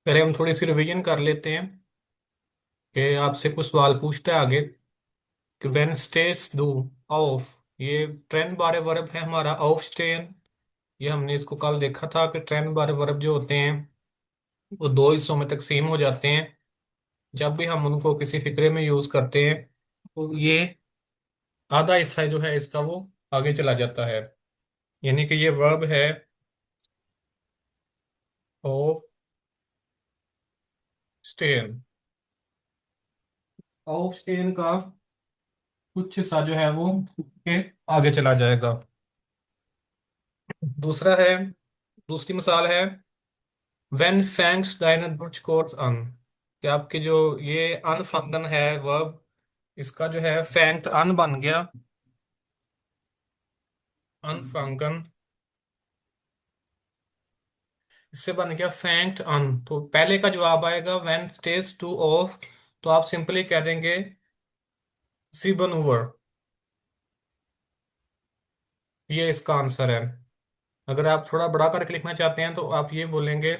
पहले हम थोड़ी सी रिवीजन कर लेते हैं कि आपसे कुछ सवाल पूछते हैं आगे कि व्हेन स्टेज डू ऑफ। ये ट्रेंड बारे वर्ब है हमारा ऑफ स्टेन। ये हमने इसको कल देखा था कि ट्रेंड बारे वर्ब जो होते हैं वो दो हिस्सों में तकसीम हो जाते हैं। जब भी हम उनको किसी फिक्रे में यूज करते हैं तो ये आधा हिस्सा जो है इसका वो आगे चला जाता है। यानी कि ये वर्ब है ऑफ स्टेन। ऑफ स्टेन का कुछ हिस्सा जो है वो के आगे चला जाएगा। दूसरा है, दूसरी मिसाल है व्हेन फैंक्स डाइन बुच कोर्स अन। कि आपकी जो ये अन फंक्शन है वर्ब, इसका जो है फैंक्ट अन बन गया। अन फंक्शन इससे बन गया फैंक्ट अन। तो पहले का जवाब आएगा व्हेन स्टेज टू ऑफ। तो आप सिंपली कह देंगे सिबन ओवर। ये इसका आंसर है। अगर आप थोड़ा बड़ा करके लिखना चाहते हैं तो आप ये बोलेंगे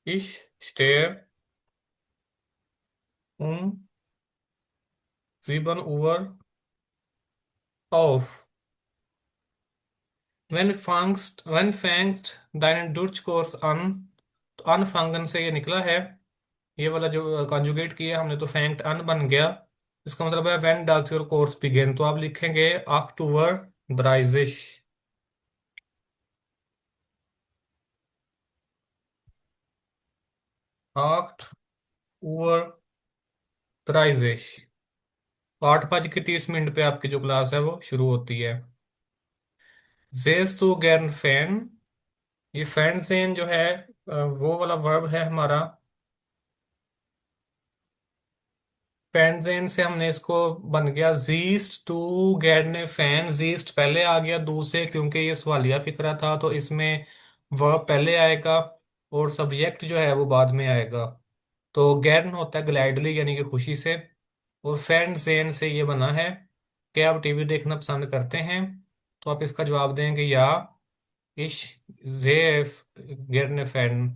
इश stair um sieben Uhr auf। when fängt dein Durchkurs an। तो अनफंगन से ये निकला है। ये वाला जो कॉन्जुगेट किया हमने तो फैंक्ट अन बन गया। इसका मतलब है when does your course begin. तो आप लिखेंगे अक्टूबर 30। अक्टूबर 30। 8:30 पे आपकी जो क्लास है वो शुरू होती है। जेस टू गैन फैन। ये फैन सेन जो है वो वाला वर्ब है हमारा। फैनजेन से हमने इसको बन गया जीस्ट टू गेरने फैन। जीस्ट पहले आ गया दू से क्योंकि ये सवालिया फिक्रा था तो इसमें वर्ब पहले आएगा और सब्जेक्ट जो है वो बाद में आएगा। तो गैरन होता है ग्लैडली यानी कि खुशी से। और फैन जेन से ये बना है कि आप टीवी देखना पसंद करते हैं। तो आप इसका जवाब देंगे या इश जेफ गेरने फैन।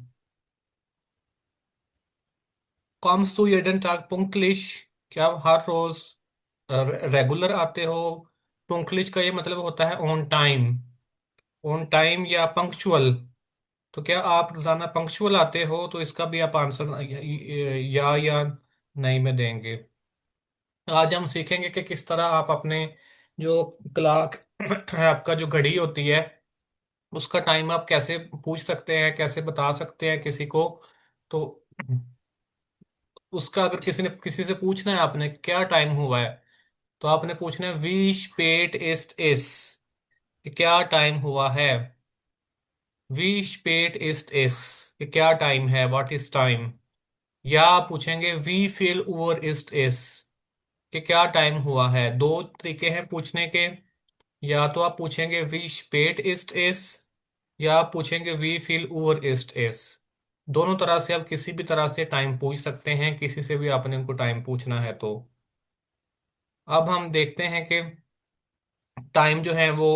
कॉम्स टू jeden Tag punktlich। क्या आप हर रोज रेगुलर आते हो। पुंक्लिश का ये मतलब होता है ऑन टाइम। ऑन टाइम या पंक्चुअल। तो क्या आप रोजाना पंक्चुअल आते हो। तो इसका भी आप आंसर या नहीं में देंगे। आज हम सीखेंगे कि किस तरह आप अपने जो क्लॉक है आपका जो घड़ी होती है उसका टाइम आप कैसे पूछ सकते हैं, कैसे बता सकते हैं किसी को। तो उसका अगर किसी से पूछना है आपने क्या टाइम हुआ है तो आपने पूछना है वी स्पेट इस्ट इस। कि क्या टाइम हुआ है। वी स्पेट इस्ट इस कि क्या टाइम है, व्हाट इज टाइम। या आप पूछेंगे वी फील ओवर इस्ट इस कि क्या टाइम हुआ है। दो तरीके हैं पूछने के। या तो आप पूछेंगे वी स्पेट इस्ट इस या आप पूछेंगे वी फील ओवर इस्ट इस। दोनों तरह से आप किसी भी तरह से टाइम पूछ सकते हैं, किसी से भी आपने उनको टाइम पूछना है तो। अब हम देखते हैं कि टाइम जो है वो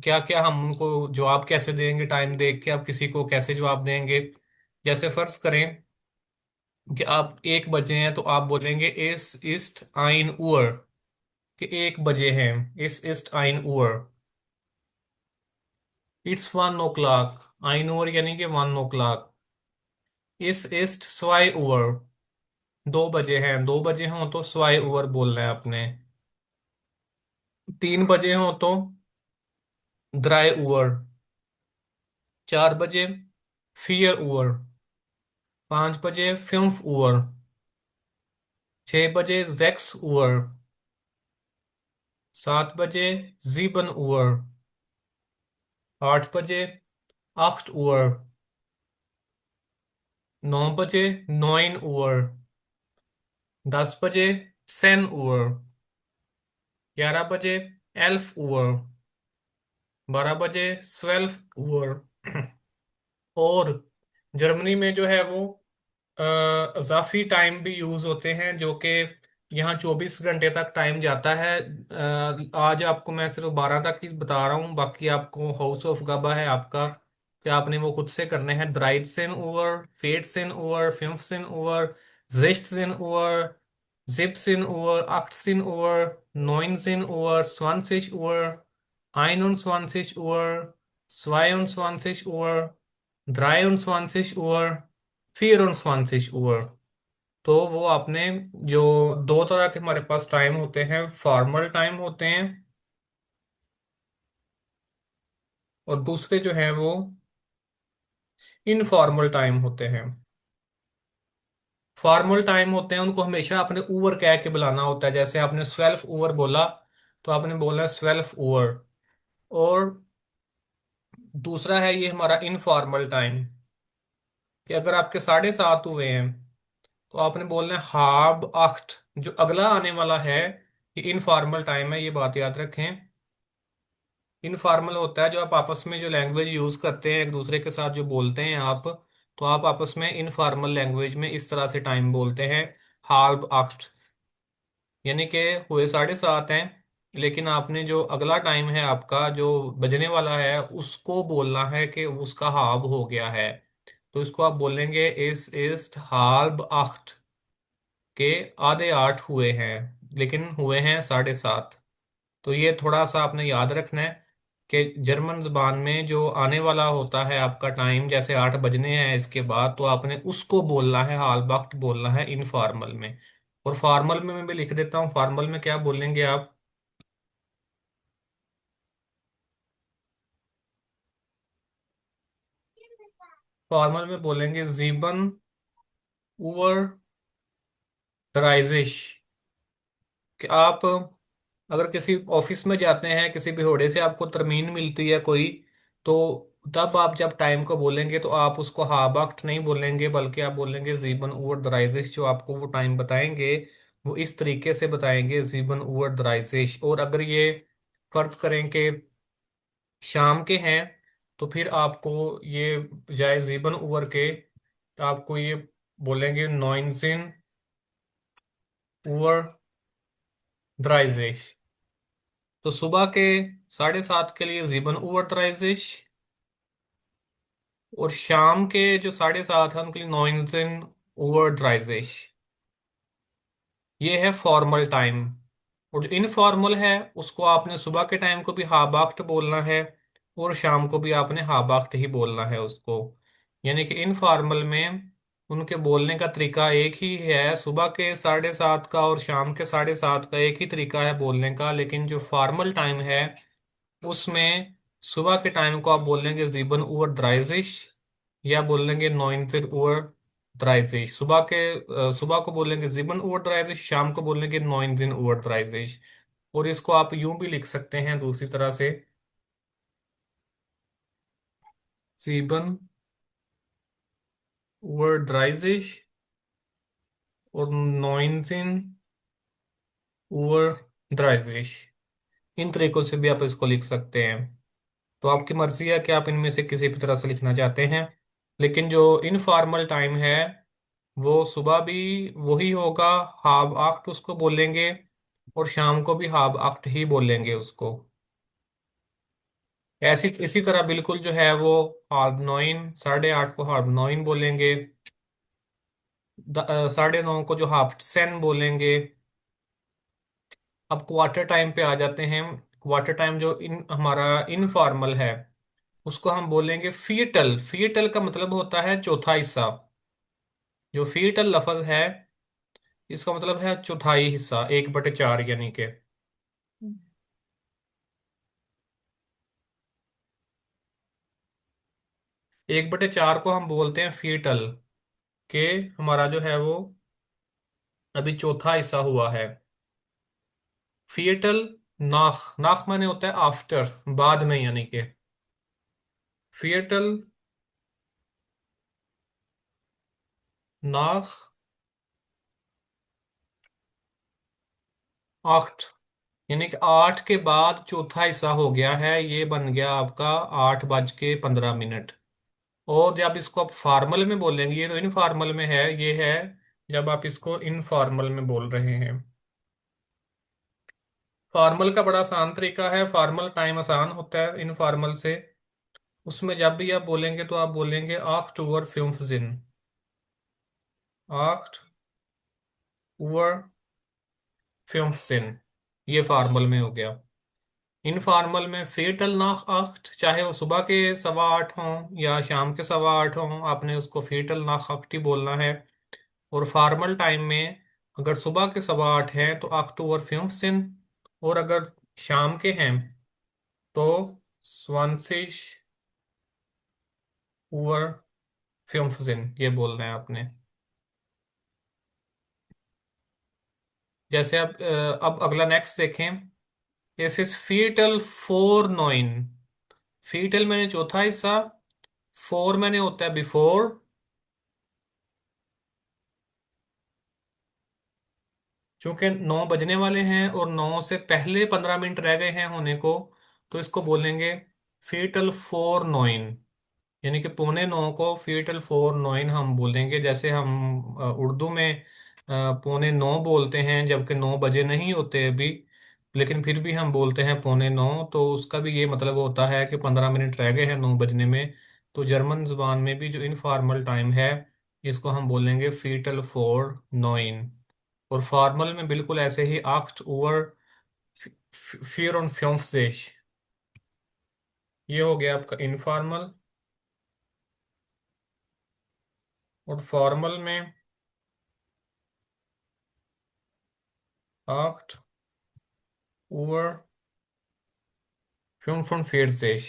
क्या क्या हम उनको जवाब कैसे देंगे। टाइम देख के आप किसी को कैसे जवाब देंगे। जैसे फर्ज करें कि आप 1 बजे हैं तो आप बोलेंगे इस इस्ट आइन उर। कि 1 बजे हैं। इस इस्ट आइन उर। It's 1 o'clock। आइन उर यानी कि 1 o'clock। इस ईस्ट स्वाई उर। 2 बजे हैं, 2 बजे हों तो स्वाई उर बोलना है आपने। 3 बजे हों तो द्राई उर। 4 बजे फियर उर। 5 बजे फिल्म उर। 6 बजे जैक्स उर। 7 बजे जीबन उर। 8 बजे आठ उर। 9 बजे 9 उर। 10 बजे सेन उर। 11 बजे एल्फ उर। 12 बजे 12 उर। और जर्मनी में जो है वो इजाफी टाइम भी यूज होते हैं जो कि यहाँ 24 घंटे तक टाइम जाता है। आज आपको मैं सिर्फ 12 तक ही बता रहा हूँ, बाकी आपको हाउस ऑफ गबा है आपका कि आपने वो खुद से करने हैं। 13 uur, 14 uur, 15 uur, 16 uur, 17 uur, 18 uur, 19 uur, 20 uur, 21 uur, 22 uur, 23 uur, 24 uur। तो वो आपने जो दो तरह के हमारे पास टाइम होते हैं, फॉर्मल टाइम होते हैं और दूसरे जो हैं वो इनफॉर्मल टाइम होते हैं। फॉर्मल टाइम होते हैं उनको हमेशा आपने ओवर कह के बुलाना होता है। जैसे आपने 12 ओवर बोला तो आपने बोला 12 ओवर। और दूसरा है ये हमारा इनफॉर्मल टाइम, कि अगर आपके 7:30 हुए हैं तो आपने बोलना है हाब आख्ट। जो अगला आने वाला है ये इनफॉर्मल टाइम है, ये बात याद रखें। इनफॉर्मल होता है जो आप आपस में जो लैंग्वेज यूज करते हैं एक दूसरे के साथ जो बोलते हैं आप, तो आप आपस में इनफॉर्मल लैंग्वेज में इस तरह से टाइम बोलते हैं, हाल्ब आख्ट। यानी कि हुए 7:30 हैं, लेकिन आपने जो अगला टाइम है आपका जो बजने वाला है उसको बोलना है कि उसका हाब हो गया है। तो इसको आप बोलेंगे इस इस्ट हाल्ब आख्ट, के आधे 8 हुए हैं लेकिन हुए हैं 7:30। तो ये थोड़ा सा आपने याद रखना है कि जर्मन जबान में जो आने वाला होता है आपका टाइम, जैसे 8 बजने हैं इसके बाद, तो आपने उसको बोलना है, हाल वक्त बोलना है इनफॉर्मल में। और फॉर्मल में मैं भी लिख देता हूँ, फॉर्मल में क्या बोलेंगे आप। फॉर्मल में बोलेंगे जीबन उवर ड्राइजिश। कि आप अगर किसी ऑफिस में जाते हैं, किसी भी घोड़े से आपको तरमीन मिलती है कोई, तो तब आप जब टाइम को बोलेंगे तो आप उसको हा वक्त नहीं बोलेंगे, बल्कि आप बोलेंगे जीबन उवर दराइजिश। जो आपको वो टाइम बताएंगे वो इस तरीके से बताएंगे, जीबन उवर दराइजिश। और अगर ये फर्ज करें कि शाम के हैं तो फिर आपको ये बजाय जीबन उवर के तो आपको ये बोलेंगे नॉइनजिन उवर दराइजिश। तो सुबह के 7:30 के लिए जीबन ओवरड्राइजिश, और शाम के जो 7:30 है उनके लिए नॉइनजिन ओवरड्राइजिश। ये है फॉर्मल टाइम। और जो इनफॉर्मल है उसको आपने सुबह के टाइम को भी हाबाक्ट बोलना है और शाम को भी आपने हाबाक्ट ही बोलना है उसको। यानी कि इनफॉर्मल में उनके बोलने का तरीका एक ही है, सुबह के 7:30 का और शाम के 7:30 का एक ही तरीका है बोलने का। लेकिन जो फॉर्मल टाइम है उसमें सुबह के टाइम को आप बोलेंगे जीबन ओवर ड्राइजिश या बोलेंगे नॉइनजिन ओवर ड्राइजिश। सुबह को बोलेंगे जीबन ओवर ड्राइजिश, शाम को बोलेंगे नॉइनजिन ओवर ड्राइजिश। और इसको आप यूं भी लिख सकते हैं दूसरी तरह से, जीबन ओवर ड्राइजिश और नॉइनजिन ओवर ड्राइजिश। इन तरीकों से भी आप इसको लिख सकते हैं। तो आपकी मर्जी है कि आप इनमें से किसी भी तरह से लिखना चाहते हैं। लेकिन जो इनफॉर्मल टाइम है वो सुबह भी वही होगा, हाब आक्ट उसको बोलेंगे, और शाम को भी हाब आक्ट ही बोलेंगे उसको। ऐसी इसी तरह बिल्कुल जो है वो हाब नॉइन, 8:30 को हाब नॉइन बोलेंगे, 9:30 को जो हाफ सेन बोलेंगे। अब क्वार्टर टाइम पे आ जाते हैं। क्वार्टर टाइम जो इन हमारा इनफॉर्मल है उसको हम बोलेंगे फीटल। फीटल का मतलब होता है चौथा हिस्सा। जो फीटल लफ्ज है इसका मतलब है चौथाई हिस्सा, 1/4 यानी कि 1/4 को हम बोलते हैं फीटल, के हमारा जो है वो अभी चौथा हिस्सा हुआ है। फीटल नाख, नाख माने होता है आफ्टर, बाद में, यानी कि फीटल नाख आठ, यानी कि 8 के बाद चौथा हिस्सा हो गया है, ये बन गया आपका 8:15। और जब इसको आप फॉर्मल में बोलेंगे, ये तो इनफॉर्मल में है, ये है जब आप इसको इनफॉर्मल में बोल रहे हैं। फॉर्मल का बड़ा आसान तरीका है, फॉर्मल टाइम आसान होता है इनफॉर्मल से। उसमें जब भी आप बोलेंगे तो आप बोलेंगे acht uur 15, acht uur 15। ये फॉर्मल में हो गया। इनफॉर्मल में फीटल नाख आख्त, चाहे वो सुबह के 8:15 हों या शाम के 8:15 हों, आपने उसको फीटल नाख आख्त ही बोलना है। और फॉर्मल टाइम में अगर सुबह के 8:15 हैं तो अक्टूबर 15। और अगर शाम के हैं तो 20 ओवर 15 ये बोलना है आपने। जैसे अब अगला नेक्स्ट देखें। दिस इज फीटल फोर नोइन। फीटल मैंने चौथा हिस्सा, फोर मैंने होता है बिफोर। चूंकि 9 बजने वाले हैं और 9 से पहले 15 मिनट रह गए हैं होने को, तो इसको बोलेंगे फीटल फोर नोइन। यानी कि पौने 9 को फीटल फोर नोइन हम बोलेंगे। जैसे हम उर्दू में पौने 9 बोलते हैं जबकि 9 बजे नहीं होते अभी, लेकिन फिर भी हम बोलते हैं पौने 9। तो उसका भी ये मतलब होता है कि 15 मिनट रह गए हैं 9 बजने में। तो जर्मन जुबान में भी जो इनफॉर्मल टाइम है इसको हम बोलेंगे फीटल फोर नोइन। और फॉर्मल में बिल्कुल ऐसे ही आख्ट ओवर फिर ऑन फ्योंफदेश। ये हो गया आपका इनफॉर्मल। और फॉर्मल में आख्ट ओवर 45।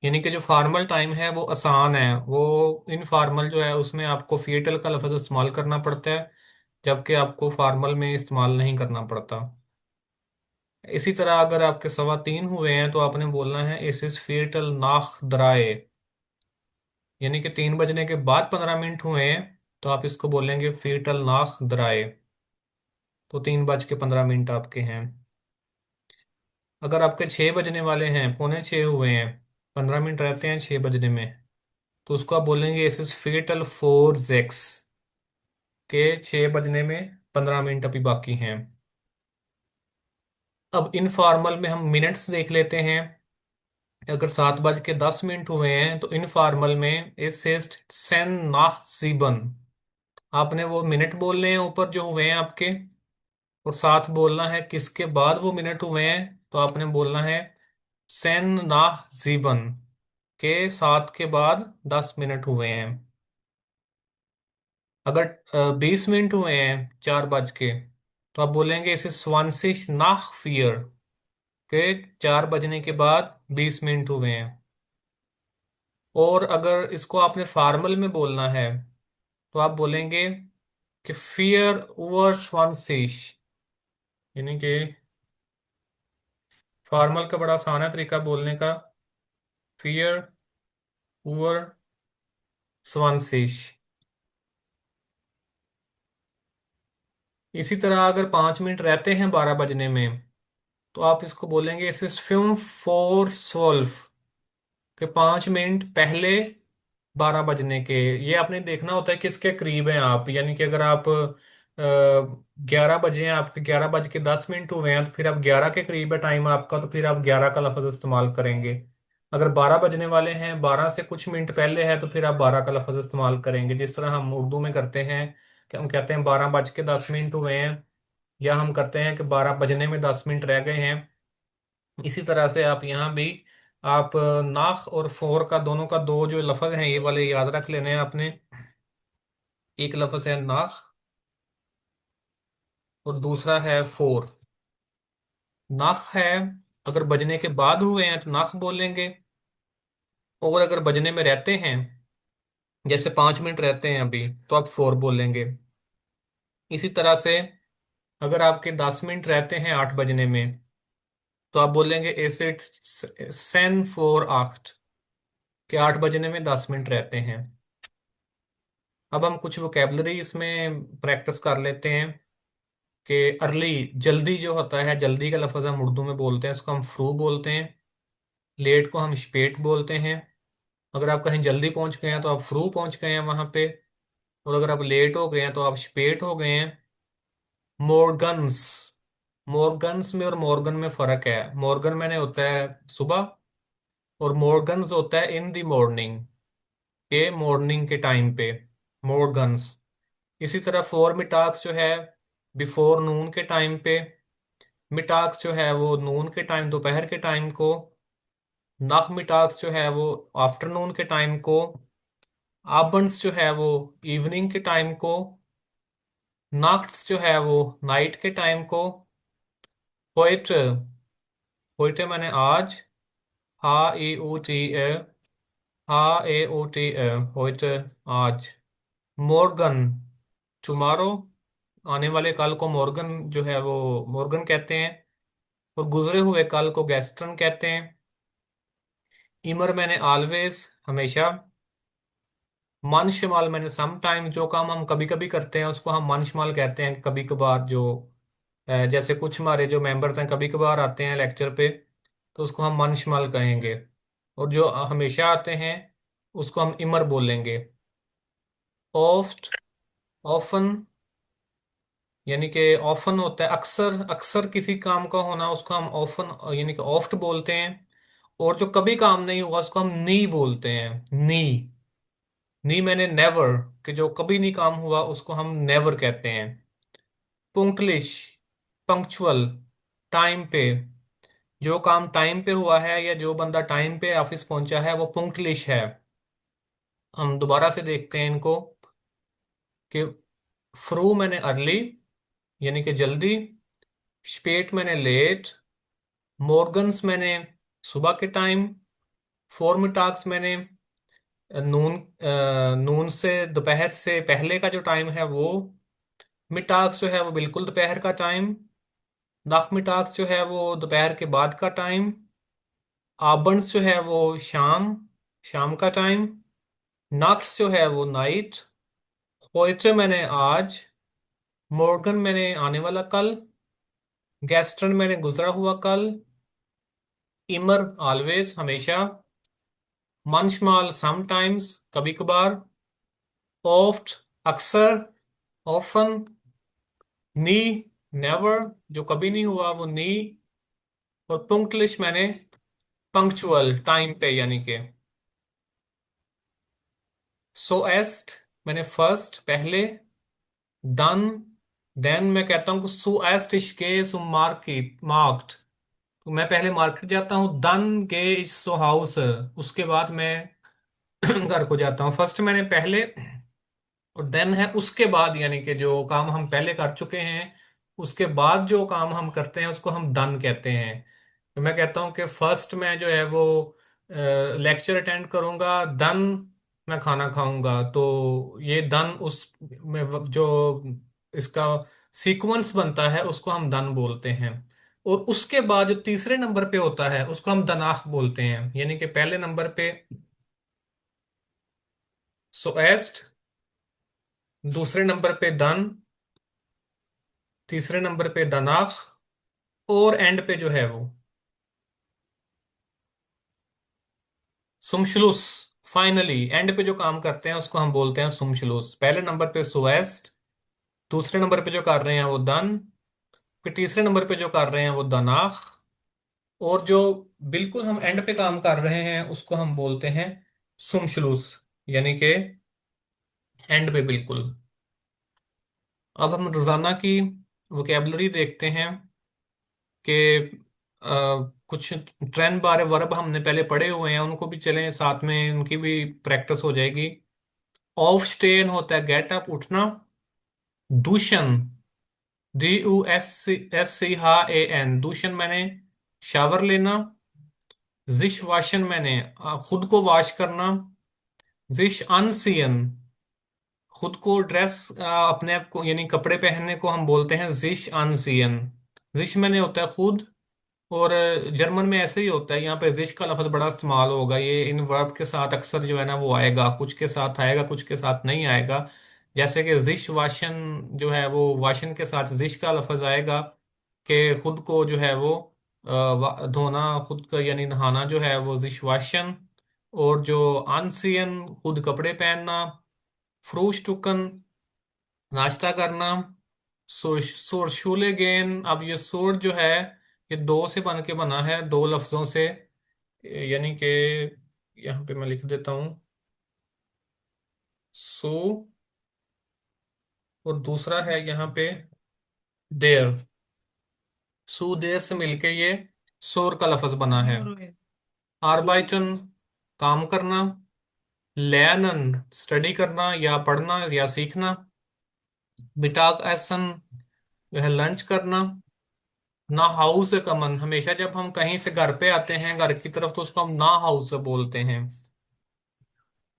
यानी कि जो फॉर्मल टाइम है वो आसान है, वो इनफॉर्मल जो है उसमें आपको फीटल का लफ्ज़ इस्तेमाल करना पड़ता है, जबकि आपको फॉर्मल में इस्तेमाल नहीं करना पड़ता। इसी तरह अगर आपके 3:15 हुए हैं तो आपने बोलना है इस इज फीटल नाख दराए। यानी कि 3 बजने के बाद 15 मिनट हुए हैं तो आप इसको बोलेंगे फीटल नाख दराए। तो 3:15 आपके हैं। अगर आपके 6 बजने वाले हैं, पौने 6 हुए हैं, 15 मिनट रहते हैं 6 बजने में, तो उसको आप बोलेंगे इस इज फेटल फोर जेक्स, के 6 बजने में 15 मिनट अभी बाकी हैं। अब इनफॉर्मल में हम मिनट्स देख लेते हैं। अगर 7:10 हुए हैं तो इनफॉर्मल में इस इज सेन नाह जीबन। आपने वो मिनट बोलने हैं ऊपर जो हुए हैं आपके, और साथ बोलना है किसके बाद वो मिनट हुए हैं। तो आपने बोलना है सेन नाह जीबन, के 7 के बाद 10 मिनट हुए हैं। अगर 20 मिनट हुए हैं 4 बज के, तो आप बोलेंगे इसे स्वानसिश नाह फियर, के 4 बजने के बाद 20 मिनट हुए हैं। और अगर इसको आपने फॉर्मल में बोलना है तो आप बोलेंगे कि फियर ओवर स्वानसिश। यानी कि फॉर्मल का बड़ा आसान है तरीका बोलने का, फियर ओवर स्वानसिश। इसी तरह अगर 5 मिनट रहते हैं 12 बजने में, तो आप इसको बोलेंगे इस इज फिल्म फोर सोल्व, कि 5 मिनट पहले 12 बजने के। ये आपने देखना होता है किसके करीब हैं आप। यानी कि अगर आप 11 बजे हैं, आपके 11:10 हुए हैं, तो फिर आप 11 के करीब है टाइम आपका, तो फिर आप 11 का लफ्ज इस्तेमाल करेंगे। अगर 12 बजने वाले हैं, 12 से कुछ मिनट पहले है, तो फिर आप 12 का लफ्ज इस्तेमाल करेंगे। जिस तरह हम उर्दू में करते हैं कि हम कहते हैं 12:10 हुए हैं, या हम करते हैं कि 12 बजने में 10 मिनट रह गए हैं। इसी तरह से आप यहाँ भी आप नाख और फोर का दोनों का दो जो लफ्ज हैं ये वाले याद रख लेने हैं आपने। एक लफ्ज है नाख और दूसरा है फोर। नाख है अगर बजने के बाद हुए हैं तो नाख बोलेंगे, और अगर बजने में रहते हैं, जैसे 5 मिनट रहते हैं अभी, तो आप फोर बोलेंगे। इसी तरह से अगर आपके 10 मिनट रहते हैं 8 बजने में, तो आप बोलेंगे एसिड सेन फोर आठ, के 8 बजने में 10 मिनट रहते हैं। अब हम कुछ वोकेबलरी इसमें प्रैक्टिस कर लेते हैं कि अर्ली, जल्दी जो होता है, जल्दी का लफ्ज़ हम उर्दू में बोलते हैं, इसको हम फ्रू बोलते हैं। लेट को हम स्पेट बोलते हैं। अगर आप कहीं जल्दी पहुंच गए हैं तो आप फ्रू पहुंच गए हैं वहां पे, और अगर आप लेट हो गए हैं तो आप स्पेट हो गए हैं। मॉर्गन्स, मॉर्गन्स में और मॉर्गन में फ़र्क है। मॉर्गन मैंने होता है सुबह, और मॉर्गन्स होता है इन द मॉर्निंग, के मॉर्निंग के टाइम पे, मॉर्गन्स। इसी तरह फॉर मिटाक्स जो है बिफोर नून के टाइम पे, मिटाक्स जो है वो नून के टाइम, दोपहर के टाइम को, नाख मिटाक्स जो है वो आफ्टरनून के टाइम को, आबंड्स जो है वो इवनिंग के टाइम को, नाक्ट्स जो है वो नाइट के टाइम को, पोइट, पोइट मैंने आज, हा ए ओ टी ए, हा ए ओ टी ए, पोइट आज। मॉर्गन टुमारो, आने वाले कल को मॉर्गन जो है वो मॉर्गन कहते हैं। और गुजरे हुए कल को गैस्ट्रन कहते हैं। इमर मैंने ऑलवेज, हमेशा। मन शिमाल मैंने सम टाइम, जो काम हम कभी कभी करते हैं उसको हम मन शिमाल कहते हैं, कभी कभार जो जैसे कुछ हमारे जो मेंबर्स हैं कभी कभार आते हैं लेक्चर पे, तो उसको हम मन शिमाल कहेंगे। और जो हमेशा आते हैं उसको हम इमर बोलेंगे। ऑफ्ट, ऑफन, यानी कि ऑफन होता है अक्सर, अक्सर किसी काम का होना, उसको हम ऑफन यानी कि ऑफ्ट बोलते हैं। और जो कभी काम नहीं हुआ उसको हम नी बोलते हैं, नी। नी मैंने नेवर, कि जो कभी नहीं काम हुआ उसको हम नेवर कहते हैं। पुंक्टलिश, पंक्चुअल, टाइम पे, जो काम टाइम पे हुआ है या जो बंदा टाइम पे ऑफिस पहुंचा है वो पुंक्टलिश है। हम दोबारा से देखते हैं इनको कि फ्रू मैंने अर्ली, यानी कि जल्दी। स्पेट मैंने लेट। मॉर्गन्स मैंने सुबह के टाइम। फॉर्मिटाक्स मैंने नून, नून से दोपहर से पहले का जो टाइम है वो। मिटाक्स जो है वो बिल्कुल दोपहर का टाइम। नाखमिटाक्स जो है वो दोपहर के बाद का टाइम। आबंड्स जो है वो शाम, शाम का टाइम। नाक्स जो है वो नाइट। पोइट्री मैंने आज। मॉर्गन मैंने आने वाला कल। गैस्ट्रन मैंने गुजरा हुआ कल। इमर ऑलवेज, हमेशा। मंचमाल समटाइम्स, कभी कभार। ऑफ्ट, अक्सर, ऑफन। नी, नेवर, जो कभी नहीं हुआ वो नी। और पुंक्टलिश मैंने पंक्चुअल, टाइम पे यानी कि। सोएस्ट मैंने फर्स्ट, पहले। डन, देन मैं कहता हूँ कि सोएस्ट इश्के सो मार्केट मार्क्ट, तो मैं पहले मार्केट जाता हूँ। दन गे सो हाउस, उसके बाद मैं घर को जाता हूँ। फर्स्ट मैंने पहले, और देन है उसके बाद, यानी कि जो काम हम पहले कर चुके हैं उसके बाद जो काम हम करते हैं उसको हम डन कहते हैं। तो मैं कहता हूँ कि फर्स्ट मैं जो है वो लेक्चर अटेंड करूंगा, देन मैं खाना खाऊंगा, तो ये डन उस में जो इसका सीक्वेंस बनता है उसको हम डन बोलते हैं। और उसके बाद जो तीसरे नंबर पे होता है उसको हम दनाख बोलते हैं, यानी कि पहले नंबर पे सोएस्ट, दूसरे नंबर पे डन, तीसरे नंबर पे दनाख, और एंड पे जो है वो सुमशलुस। फाइनली एंड पे जो काम करते हैं उसको हम बोलते हैं सुमशलुस। पहले नंबर पे सुवेस्ट, दूसरे नंबर पे जो कर रहे हैं वो दन, फिर तीसरे नंबर पे जो कर रहे हैं वो दनाख, और जो बिल्कुल हम एंड पे काम कर रहे हैं उसको हम बोलते हैं सुमशलुस, यानी कि एंड पे बिल्कुल। अब हम रोजाना की वोकेबलरी देखते हैं कि कुछ ट्रेंड बारे वर्ब हमने पहले पढ़े हुए हैं, उनको भी चलें साथ में, उनकी भी प्रैक्टिस हो जाएगी। ऑफ स्टेन होता है गेट अप, उठना। दूषण, DUSCHAN, दूषण मैंने शावर लेना। जिश वाशन मैंने खुद को वॉश करना। जिश अनसियन, खुद को ड्रेस अपने आप को यानी कपड़े पहनने को हम बोलते हैं जिश अनसियन। जिश मैंने होता है खुद। और जर्मन में ऐसे ही होता है, यहाँ पे जिश का लफ्ज बड़ा इस्तेमाल होगा, ये इन वर्ब के साथ अक्सर जो है ना वो आएगा, कुछ के साथ आएगा कुछ के साथ नहीं आएगा। जैसे कि जिश वाशन जो है वो वाशन के साथ जिश का लफ्ज आएगा, कि खुद को जो है वो धोना, खुद का यानी नहाना जो है वो जिश वाशन। और जो अनसियन, खुद कपड़े पहनना। फ्रूश टुकन, नाश्ता करना। सोर शूले गेन, अब ये सोर जो है ये दो से बन के बना है, दो लफ्जों से। यानी कि यहाँ पे मैं लिख देता हूँ सो, और दूसरा है यहाँ पे देयर। सो देयर से मिलके ये शोर का लफ्ज बना है। आरबाइटन काम करना, लर्नन स्टडी करना या पढ़ना या सीखना, मिटाग एसन जो है लंच करना, ना हाउस से कमन हमेशा जब हम कहीं से घर पे आते हैं घर की तरफ तो उसको हम ना हाउस से बोलते हैं।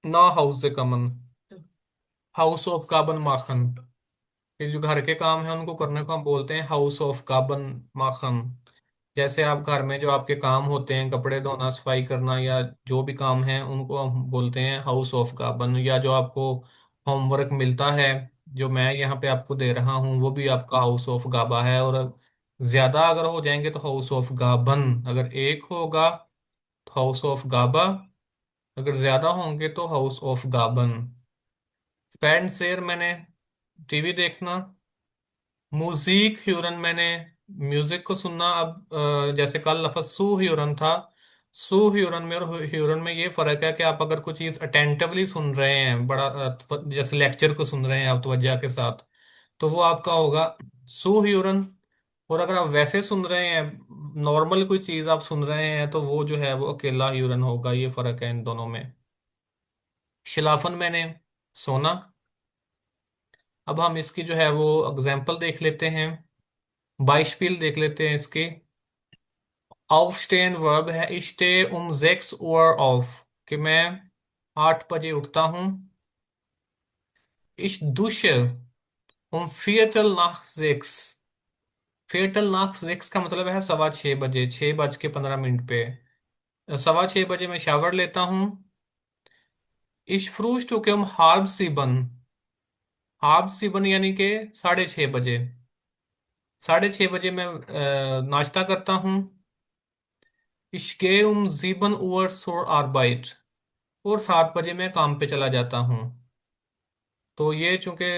ना हाउस से कमन हाउस ऑफ कार्बन माखन। ये जो घर के काम है उनको करने को हम बोलते हैं हाउस ऑफ कार्बन माखन। जैसे आप घर में जो आपके काम होते हैं कपड़े धोना सफाई करना या जो भी काम है उनको हम बोलते हैं हाउस ऑफ कार्बन। या जो आपको होमवर्क मिलता है जो मैं यहाँ पे आपको दे रहा हूँ वो भी आपका हाउस ऑफ गाबा है। और ज्यादा अगर हो जाएंगे तो हाउस ऑफ गाबन, अगर एक होगा तो हाउस ऑफ गाबा, अगर ज्यादा होंगे तो हाउस ऑफ गाबन। पैन शेयर मैंने टीवी देखना, म्यूजिक ह्यूरन मैंने म्यूजिक को सुनना। अब जैसे कल लफ्ज सू ह्यूरन था, सू ह्यूरन में और ह्यूरन में ये फर्क है कि आप अगर कोई चीज अटेंटिवली सुन रहे हैं बड़ा जैसे लेक्चर को सुन रहे हैं आप तवज्जो के साथ तो वो आपका होगा सू ह्यूरन। और अगर आप वैसे सुन रहे हैं नॉर्मल कोई चीज आप सुन रहे हैं तो वो जो है वो अकेला ह्यूरन होगा। ये फर्क है इन दोनों में। शिलाफन मैंने सोना। अब हम इसकी जो है वो एग्जाम्पल देख लेते हैं, बाइशपील देख लेते हैं इसके। aufstehen वर्ब है ich stehe um 6 Uhr auf, कि मैं 8 बजे उठता हूँ। ich dusche um Viertel nach sechs। Viertel nach sechs का मतलब है 6:15, 6:15 पे। 6:15 मैं शावर लेता हूँ। ich frühstücke um halb sieben। Half सिबन यानी कि 6:30 बजे। 6:30 मैं नाश्ता करता हूँ। Ich gehe um 7 Uhr zur Arbeit। और 7 बजे मैं काम पे चला जाता हूँ। तो ये चूंकि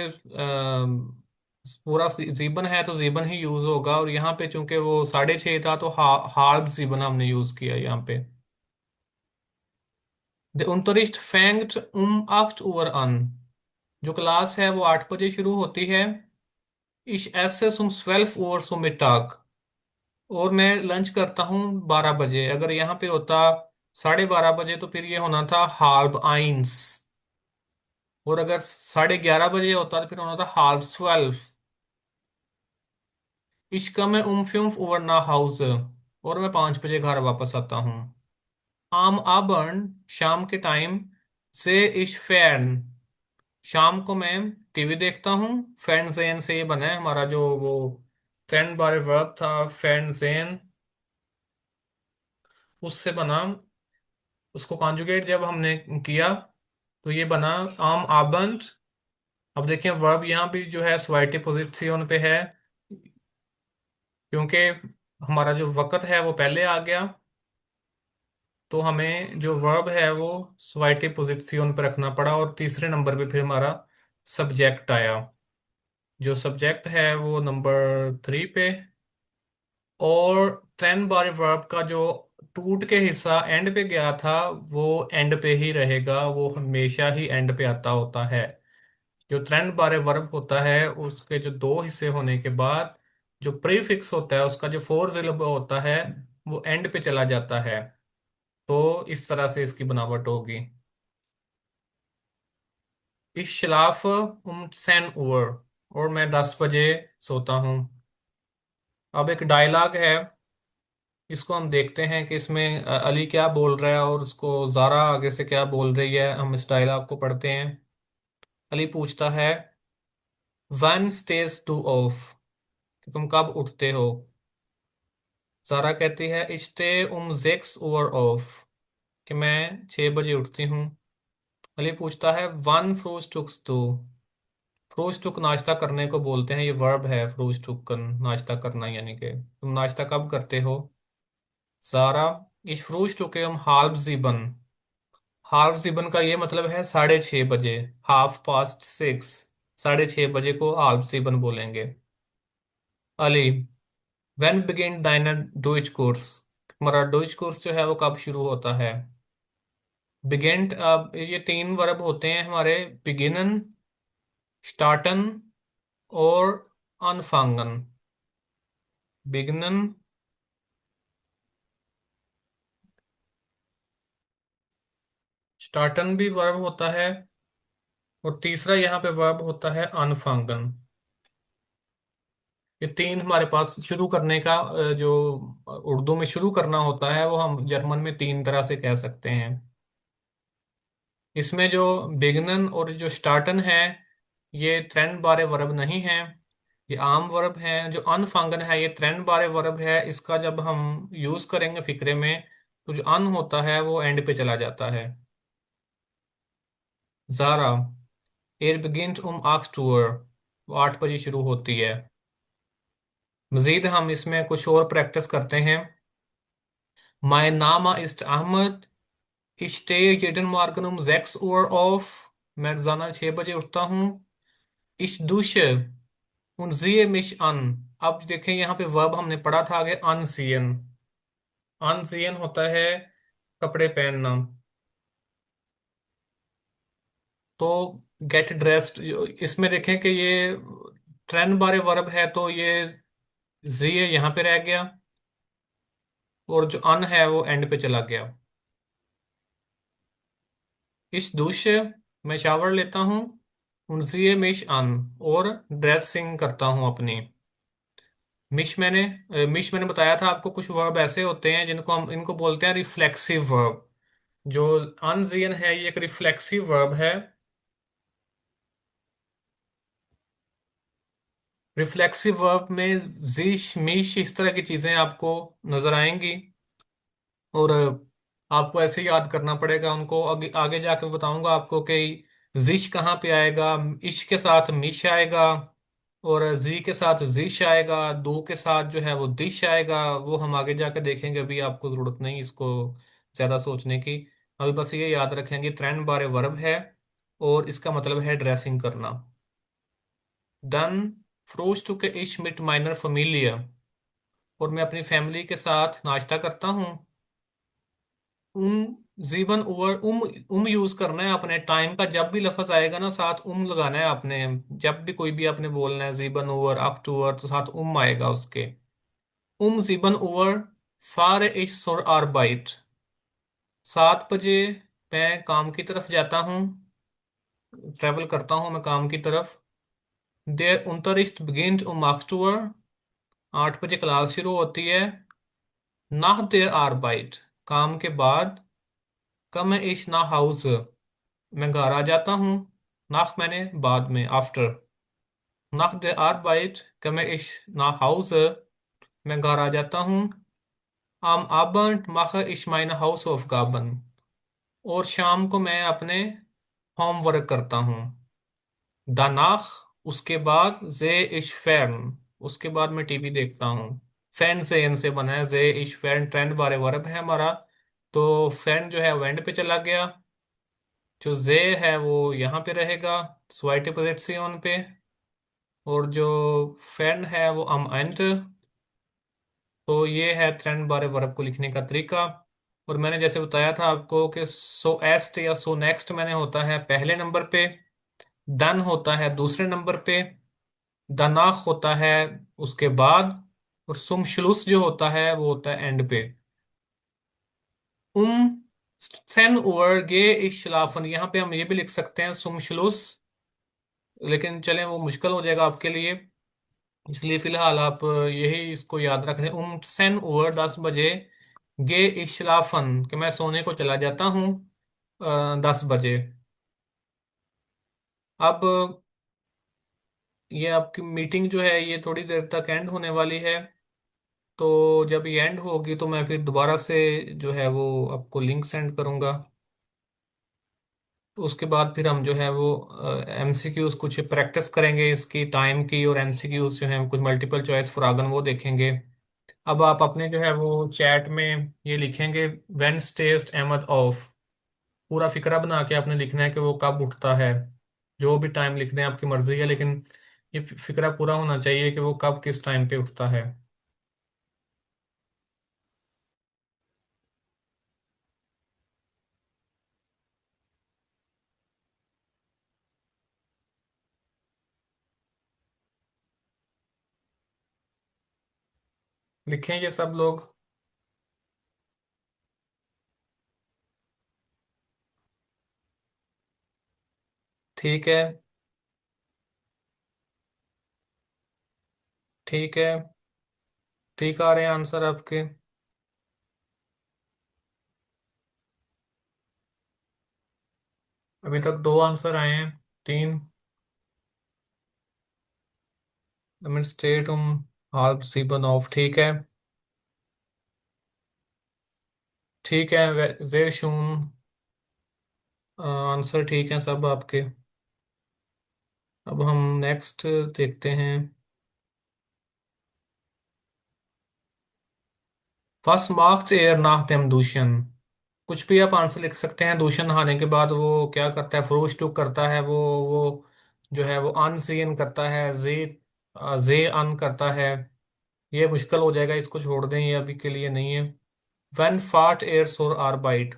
पूरा जीबन है तो जीबन ही यूज होगा। और यहाँ पे चूंकि वो 6:30 था तो हार्ब जीबन हमने यूज किया यहाँ पे। Der Unterricht fängt um 8 Uhr an। जो क्लास है वो 8 बजे शुरू होती है। Ich esse um 12 Uhr zum Mittag। और मैं लंच करता हूँ 12 बजे। अगर यहाँ पे होता 12:30 बजे तो फिर ये होना था हाल्ब आइंस। और अगर 11:30 बजे होता तो फिर होना था हाल्ब 12। Ich komme um 5 Uhr nach Hause। और मैं 5 बजे घर वापस आता हूँ। Am Abend शाम के टाइम से ich fern। शाम को मैं टीवी देखता हूँ। fernsehen से ये बना है हमारा जो वो 10 बार वर्ब था fernsehen, उससे बना। उसको कॉन्जुगेट जब हमने किया तो ये बना आम आबंद। अब देखिए वर्ब यहाँ भी जो है स्वाइटी पोजिशन पे है क्योंकि हमारा जो वक़्त है वो पहले आ गया। तो हमें जो वर्ब है वो स्वाइटी पोजिशन पे रखना पड़ा और तीसरे नंबर पे फिर हमारा सब्जेक्ट आया। जो सब्जेक्ट है वो नंबर 3 पे। और 10 बार वर्ब का जो टूट के हिस्सा एंड पे गया था वो एंड पे ही रहेगा, वो हमेशा ही एंड पे आता होता है। जो ट्रेंड बारे वर्ब होता है उसके जो दो हिस्से होने के बाद जो प्रीफिक्स होता है उसका जो फोर सिलेबल होता है वो एंड पे चला जाता है। तो इस तरह से इसकी बनावट होगी। इस खिलाफ सेन ओवर। और मैं 10 बजे सोता हूँ। अब एक डायलॉग है, इसको हम देखते हैं कि इसमें अली क्या बोल रहा है और उसको जारा आगे से क्या बोल रही है। हम इस डायलॉग को पढ़ते हैं। अली पूछता है वन स्टेज टू ऑफ, कि तुम कब उठते हो। सारा कहती है इश्ते जेक्स ओवर ऑफ, कि मैं 6 बजे उठती हूँ। अली पूछता है वन फ्रूस्टुक्स टू। फ्रूस्टुक नाश्ता करने को बोलते हैं, ये वर्ब है फ्रूस्टुक नाश्ता करना, यानी कि तुम नाश्ता कब करते हो। सारा इस फ्रूस्टुके हम हाल्ब जीबन। हाल्ब जीबन का ये मतलब है 6:30 बजे, 6:30। 6:30 बजे को हाल्ब जीबन बोलेंगे। अली व्हेन बिगिन दाइनर डोइच कोर्स, हमारा डोइच कोर्स जो है वो कब शुरू होता है? बिगिन, अब ये तीन वर्ब होते हैं हमारे: बिगिनन, स्टार्टन और अनफांगन। बिगिनन, स्टार्टन भी वर्ब होता है, और तीसरा यहाँ पे वर्ब होता है अनफांगन। ये तीन हमारे पास शुरू करने का जो उर्दू में शुरू करना होता है वो हम जर्मन में तीन तरह से कह सकते हैं। इसमें जो बिगनन और जो स्टार्टन है, ये त्रेन बारे वर्ब नहीं है, ये आम वर्ब है। जो अनफांगन है ये त्रेन बारे वर्ब है। इसका जब हम यूज करेंगे फिक्रे में, तो जो अन होता है वो एंड पे चला जाता है। जारा, एर बिगिंट 8 Uhr, वो 8 बजे शुरू होती है। मजीद हम इसमें कुछ और प्रैक्टिस करते हैं। माय नामा इस्ट Ahmed, ich stehe jeden Morgen um 6 Uhr auf, मैं रोजाना 6 बजे उठता हूँ। ich dusche und ziehe mich an, अब देखें यहाँ पे वर्ब हमने पढ़ा था आगे अनसियन। अनसियन होता है कपड़े पहनना। तो गेट ड्रेस्ड, इसमें देखें कि ये ट्रेन बारे वर्ब है, तो ये जिए यहाँ पे रह गया, और जो अन है वो एंड पे चला गया। इस दूश, मैं शावर लेता हूँ। उनसे मिश अन, और ड्रेसिंग करता हूँ अपनी। मिश मैंने बताया था आपको, कुछ वर्ब ऐसे होते हैं जिनको हम इनको बोलते हैं रिफ्लेक्सिव वर्ब। जो अनजियन है ये एक रिफ्लेक्सिव वर्ब है। रिफ्लेक्सिव वर्ब में जिश मिश इस तरह की चीजें आपको नजर आएंगी, और आपको ऐसे ही याद करना पड़ेगा उनको। आगे आगे जाके बताऊंगा आपको कि जिश कहाँ पे आएगा। इश के साथ मिश आएगा, और जी के साथ जिश आएगा, दो के साथ जो है वो दिश आएगा। वो हम आगे जाके देखेंगे, अभी आपको जरूरत नहीं इसको ज्यादा सोचने की। अभी बस ये याद रखेंगे ट्रेंड बारे वर्ब है, और इसका मतलब है ड्रेसिंग करना। डन फ्रोस्टुके इश मिट माइनर फैमिलिया, और मैं अपनी फैमिली के साथ नाश्ता करता हूँ। उम जीवन ओवर यूज करना है अपने टाइम का। जब भी लफज आएगा ना, साथ लगाना है आपने। जब भी कोई भी आपने बोलना है जीवन ओवर अक्टूबर, तो साथ आएगा उसके। जीवन ओवर फार इश सोर आरबाइट, 7 बजे मैं काम की तरफ जाता हूँ, ट्रेवल करता हूँ मैं काम की तरफ। देर unterricht beginnt 8 Uhr, 8 बजे क्लास शुरू होती है। nach der Arbeit, काम के बाद। कम इश ना हाउस, मैं घर आ जाता हूँ। नाख मैंने बाद में, after. nach der Arbeit komme ich nach Hause, मैं घर आ जाता हूँ। am Abend mache ich meine Hausaufgaben, और शाम को मैं अपने होमवर्क करता हूँ। danach, उसके बाद। ze ich fern, उसके बाद मैं टीवी देखता हूँ। फैन से एन से बना है। जे इश फैन ट्रेंड बारे वर्ब है हमारा, तो फैन जो है वो एंड पे चला गया। जो जे है वो यहाँ पे रहेगा, स्वाइटे पोजिशन पे। और जो फैन है वो अम एंड। तो ये है ट्रेंड बारे वर्ब को लिखने का तरीका। और मैंने जैसे बताया था आपको कि सो एस्ट या सो नेक्स्ट मैंने होता है पहले नंबर पे, डन होता है दूसरे नंबर पे, दनाख होता है उसके बाद, और सुम शुलूस जो होता है वो होता है एंड पे। उम सेन ओवर गे इश्लाफन, यहाँ पे हम ये भी लिख सकते हैं सुम शुलूस, लेकिन चलें वो मुश्किल हो जाएगा आपके लिए, इसलिए फिलहाल आप यही इसको याद रख रहे हैं। सेन ओवर 10 बजे, गे इशलाफन, कि मैं सोने को चला जाता हूँ 10 बजे। अब ये आपकी मीटिंग जो है ये थोड़ी देर तक एंड होने वाली है। तो जब ये एंड होगी तो मैं फिर दोबारा से जो है वो आपको लिंक सेंड करूँगा। तो उसके बाद फिर हम जो है वो एमसीक्यूज कुछ प्रैक्टिस करेंगे इसकी टाइम की, और एमसीक्यूज जो है कुछ मल्टीपल चॉइस फॉर वो देखेंगे। अब आप अपने जो है वो चैट में ये लिखेंगे, व्हेन स्टेज अहमद ऑफ। पूरा फिक्रा बना के आपने लिखना है कि वो कब उठता है। जो भी टाइम लिख दें आपकी मर्जी है, लेकिन ये फिक्रा पूरा होना चाहिए कि वो कब किस टाइम पे उठता है। लिखें ये सब लोग। ठीक है। ठीक है। ठीक आ रहे हैं आंसर आपके। अभी तक दो आंसर आए हैं। तीन। स्टेट हाल्ब सीबन ऑफ। ठीक है। ठीक है। जेर शून। आंसर ठीक है सब आपके। अब हम नेक्स्ट देखते हैं। फर्स्ट मार्क्स एयर नाक देम दूषण। कुछ भी आप आंसर लिख सकते हैं। दूषण नहाने के बाद वो क्या करता है, फ्रोज टू करता है वो जो है वो अनसीन करता है। जे जे अन करता है। ये मुश्किल हो जाएगा, इसको छोड़ दें, ये अभी के लिए नहीं है। व्हेन फार्ट एयर सोर आर बाइट।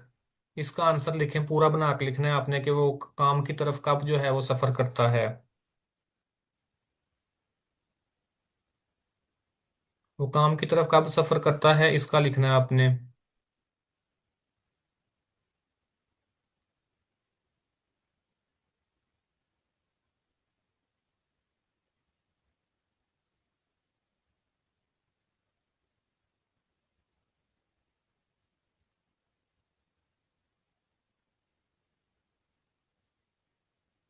इसका आंसर लिखें, पूरा बना के लिखना है आपने कि वो काम की तरफ कब जो है वो सफर करता है। वो काम की तरफ कब सफर करता है, इसका लिखना है आपने।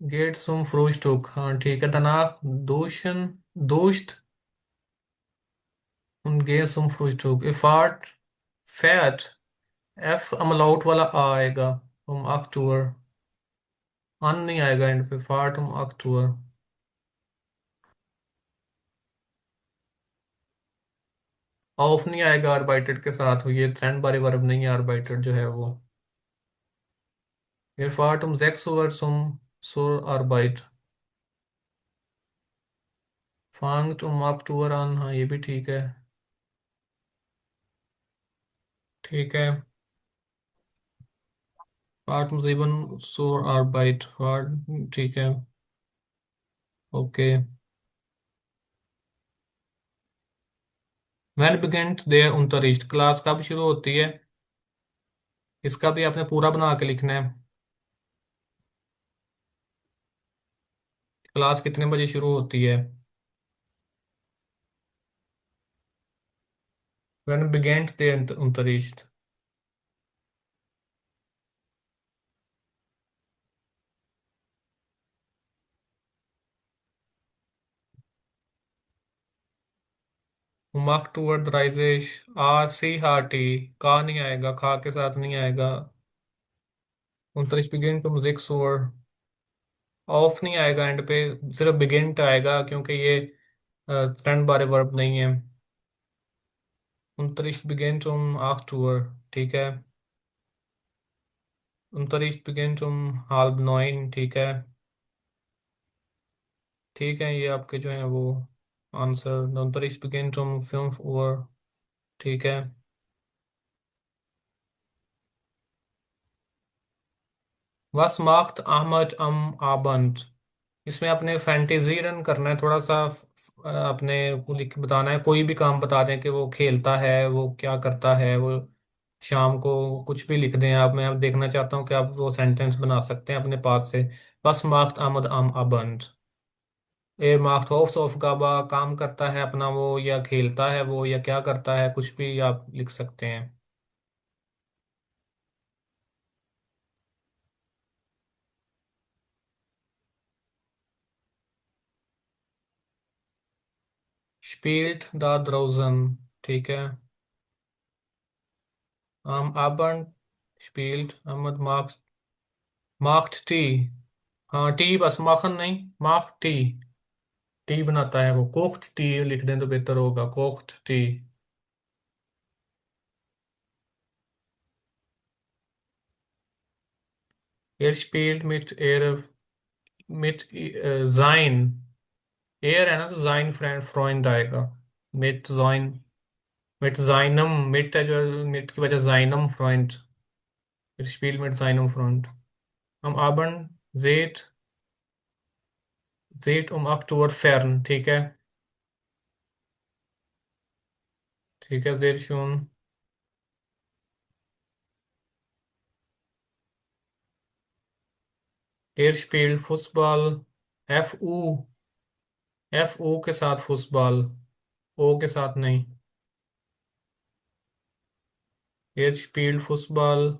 गेट सुम फ्रोस्टुक। हाँ ठीक है। danach duschen duscht und gehe zum Frühstück। ये फार्ट फैट एफ अमलाउट वाला आ आएगा। अक्टूबर। अन नहीं आएगा एंड पे। Fart October. ऑफ नहीं आएगा आर्बाइटेड के साथ। ये ट्रेंड बारे वर्ब नहीं है आर्बाइटेड जो है वो। ये फार्ट सेक्स ओवर सुम सुर आर्बाइट। फांग अक्टूबर अन। हाँ ये भी ठीक है। ठीक है। फार्ट जीवन सुर आर्बाइट फार्ट। ठीक है। ओके। वेल बिगेन्स देयर unterricht। क्लास कब शुरू होती है, इसका भी आपने पूरा बना के लिखना है। क्लास कितने बजे शुरू होती है। When began der Unterricht? Macht toward rises। Uh C hearty. का नहीं आएगा, खा के साथ नहीं आएगा। Unterricht begin to six over। Of नहीं आएगा एंड पे। सिर्फ बिगिन आएगा क्योंकि ये ट्रेंड बारे वर्ब नहीं है। Unterricht beginnt acht Uhr। ठीक है। Unterricht beginnt halb neun। ठीक है। ठीक है, ये आपके जो है वो आंसर। Unterricht beginnt 5 Uhr। ठीक है। Was macht Ahmed am Abend? इसमें अपने फैंटेसी रन करना है थोड़ा सा। अपने को लिख बताना है, कोई भी काम बता दें कि वो खेलता है, वो क्या करता है वो शाम को। कुछ भी लिख दें आप। मैं अब देखना चाहता हूँ कि आप वो सेंटेंस बना सकते हैं अपने पास से। बस मार्क्ट आमद आम अबंड। ए मार्क्ट ऑफ गाबा। काम करता है अपना वो, या खेलता है वो, या क्या करता है, कुछ भी आप लिख सकते हैं। स्पील्ड द ड्रोजन। ठीक है। आम अबंड स्पील्ड अहमद मार्क्स मार्क्ड टी। हाँ टी, बस माखन नहीं। Mark T. टी बनाता है वो। कोख्त टी लिख दें तो बेहतर होगा। कोख्त टी। एयर स्पील्ड मिट एयर मिट जाइन। एयर है ना तो जाइन फ्रेंड फ्रॉइंड आएगा। मिट जाइन। मिट जाइनम मिट है जो, मिट की वजह जाइनम फ्रॉइंड। एयर स्पील्ड मिट जाइनम फ्रॉइंड। हम आबन जेट जेट अक्टूबर फेरन। ठीक है। ठीक है sehr schön। Er spielt Fußball। F ऊ, एफ ओ के साथ फुटबॉल, ओ के साथ नहीं। Er spielt Fußball।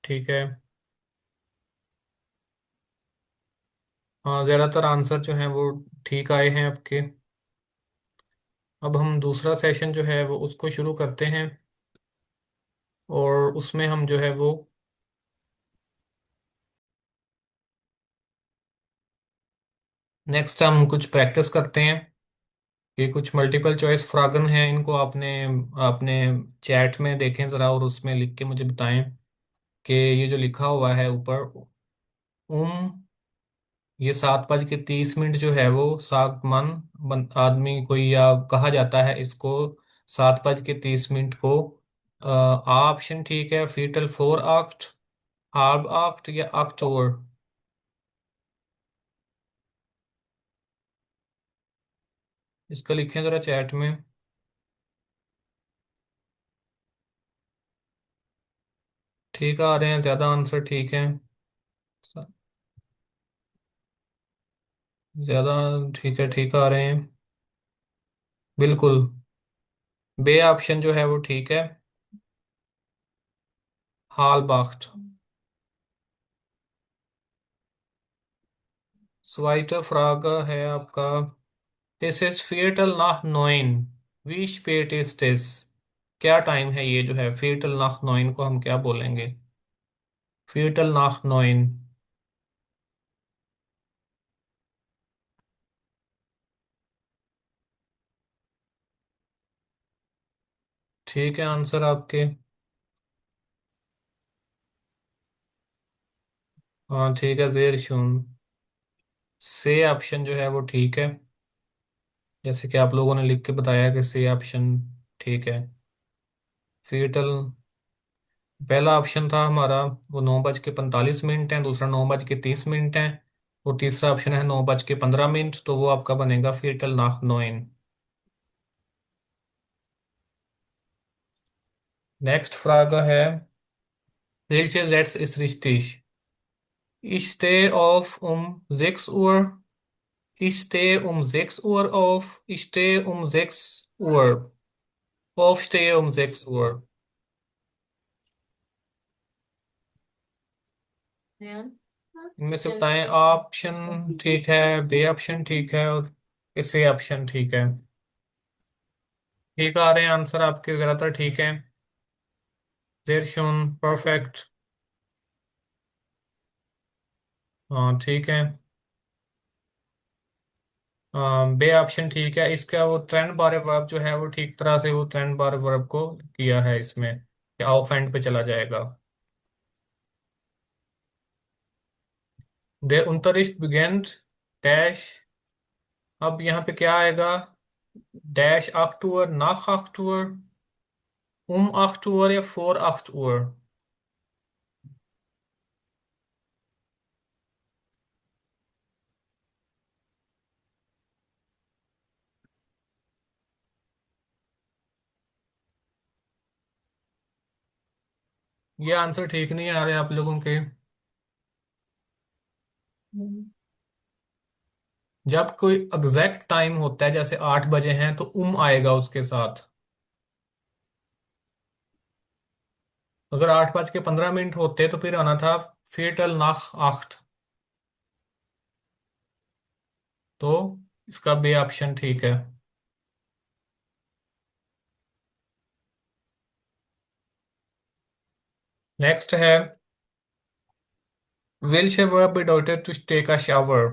ठीक है। हाँ, ज्यादातर आंसर जो है वो ठीक आए हैं आपके। अब हम दूसरा सेशन जो है वो उसको शुरू करते हैं, और उसमें हम जो है वो नेक्स्ट हम कुछ प्रैक्टिस करते हैं। ये कुछ मल्टीपल चॉइस फ्रागन हैं, इनको आपने आपने चैट में देखें ज़रा, और उसमें लिख के मुझे बताएं कि ये जो लिखा हुआ है ऊपर, ये 7:30 जो है वो सागमन आदमी कोई, या कहा जाता है इसको 7:30 को। आ ऑप्शन ठीक है, फीटल फोर आक्ट, हार्ब आक्ट या अक्टूबर। इसका लिखें ज़रा चैट में। ठीक आ रहे हैं ज़्यादा आंसर, ठीक है। ज़्यादा, ठीक है, ठीक आ रहे हैं बिल्कुल। बे ऑप्शन जो है वो ठीक है, हाल बाख्त। स्वाइटर फ्रागा है आपका। दिस इज फीटल नाह नोइन, वी स्पेट इज दिस। क्या टाइम है ये जो है, फीटल नाह नोइन को हम क्या बोलेंगे? फीटल नाह नोइन। ठीक है आंसर आपके। हाँ ठीक है, जेर शून, से ऑप्शन जो है वो ठीक है, जैसे कि आप लोगों ने लिख के बताया कि से ऑप्शन ठीक है। फीटल, पहला ऑप्शन था हमारा वो 9:45 है, दूसरा 9:30 है, और तीसरा ऑप्शन है 9:15, तो वो आपका बनेगा फीटल नाक नोइन। नेक्स्ट फ्रागा है, welche Sätze ist richtig? Ich stehe auf um 6 Uhr, ich stehe um 6 Uhr auf, ich stehe um 6 Uhr, aufstehe um 6 Uhr। इनमें से बताएं, ऑप्शन ठीक है, बे ऑप्शन ठीक है, और इससे ऑप्शन ठीक है। ठीक आ रहे हैं आंसर आपके, ज्यादातर ठीक है। जेर शून, परफेक्ट। हाँ ठीक है। बे ऑप्शन ठीक है, इसका वो ट्रेंड बार वर्ब जो है वो ठीक तरह से वो ट्रेंड बार वर्ब को किया है इसमें, कि ऑफ एंड पे चला जाएगा। देर unterricht beginnt डैश। अब यहाँ पे क्या आएगा? Dash 8 Uhr, nach 8 Uhr, um 8 Uhr या vor 8 Uhr। ये आंसर ठीक नहीं आ रहे आप लोगों के। जब कोई एग्जैक्ट टाइम होता है, जैसे 8 बजे हैं, तो आएगा उसके साथ। अगर 8:15 होते तो फिर आना था फेटल नाख आख्त। तो इसका बे ऑप्शन ठीक है। नेक्स्ट है, वेल्श verb bedeutet to take a shower?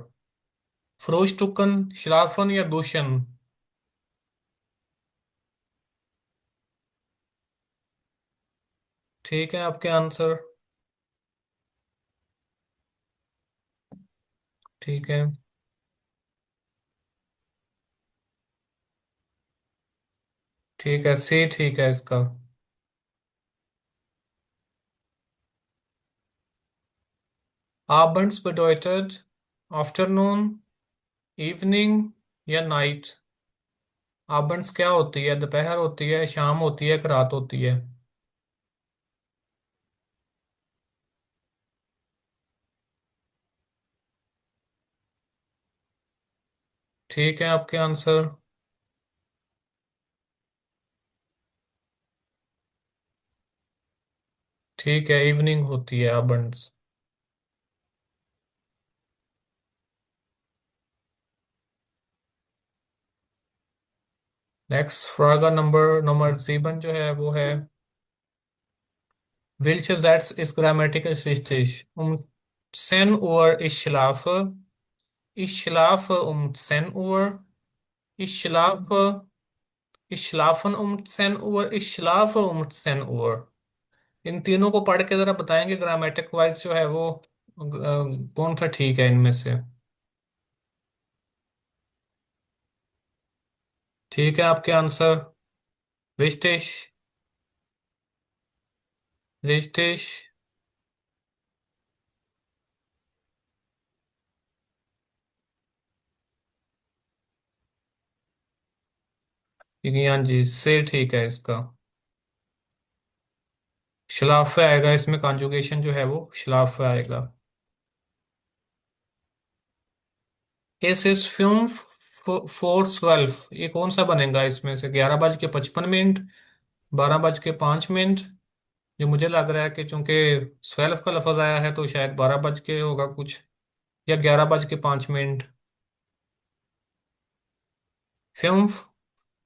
फ्रोस्टुकन, श्लाफन या दूशन? ठीक है आपके आंसर। ठीक है। ठीक है, सी ठीक है इसका। abends bedeutet आफ्टरनून, इवनिंग या नाइट? abends क्या होती है? दोपहर होती है, शाम होती है कि रात होती है? ठीक है आपके आंसर। ठीक है, इवनिंग होती है abends। नेक्स्ट फ्रागा नंबर नंबर 7 जो है वो है, welcher Satz ist grammatisch richtig? Um 10 Uhr ich schlafe. Ich schlafe um 10 Uhr. Ich schlafe. Ich schlafen um 10 Uhr. Ich schlafe um 10 Uhr। इन तीनों को पढ़ के जरा बताएंगे ग्रामेटिक वाइज जो है वो कौन सा ठीक है इनमें से? ठीक है आपके आंसर। रिश्तेश। रिश्तेश। हाँ जी, से ठीक है इसका। शलाफ आएगा इसमें, कॉन्जुगेशन जो है वो शलाफ आएगा। एस एस फिल्म 4:12, ये कौन सा बनेगा इसमें से? 11:55, 12:05। जो मुझे लग रहा है कि चूंकि 12 का लफज आया है तो शायद 12 बज के होगा कुछ, या 11:05। फिल्म